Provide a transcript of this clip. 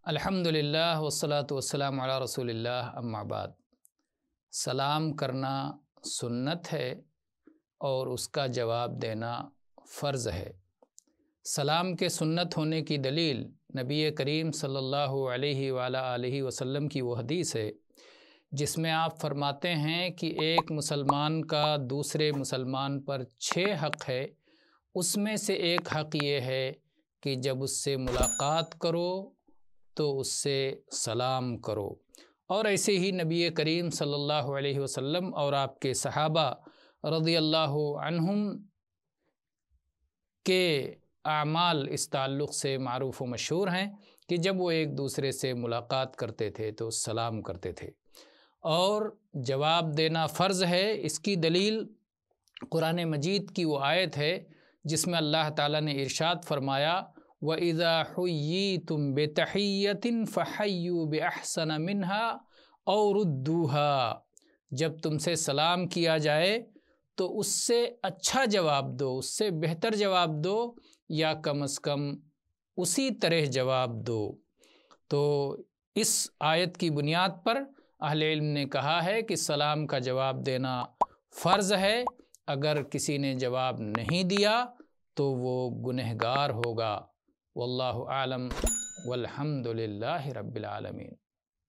الحمدللہ والصلاۃ والسلام علی رسول اللہ، اما بعد۔ سلام کرنا سنت ہے اور اس کا جواب دینا فرض ہے۔ سلام کے سنت ہونے کی دلیل نبی کریم صلی اللہ علیہ وآلہ وسلم کی وہ حدیث ہے جس میں آپ فرماتے ہیں کہ ایک مسلمان کا دوسرے مسلمان پر 6 حق ہے، اس میں سے ایک حق یہ ہے کہ جب اس سے ملاقات کرو تو اس سے سلام کرو۔ اور ایسے ہی نبی کریم صلی اللہ علیہ وسلم اور آپ کے صحابہ رضی اللہ عنہم کے اعمال اس تعلق سے معروف و مشہور ہیں کہ جب وہ ایک دوسرے سے ملاقات کرتے تھے تو سلام کرتے تھے، اور جواب دینا فرض ہے۔ اس کی دلیل قرآن مجید کی وہ آیت ہے جس میں اللہ تعالیٰ نے ارشاد فرمایا وَإِذَا حُيِّيتُم بِتَحِيَّةٍ فَحَيُّوا بِأَحْسَنَ مِنْهَا أَوْ رُدُّوهَا، جب تم سے سلام کیا جائے تو اس سے اچھا جواب دو، اس سے بہتر جواب دو، یا کم از کم اسی طرح جواب دو۔ تو اس آیت کی بنیاد پر اہل علم نے کہا ہے کہ سلام کا جواب دینا فرض ہے۔ اگر کسی نے جواب نہیں دیا تو وہ گنہگار ہوگا۔ واللہ اعلم والحمد للہ رب العالمین۔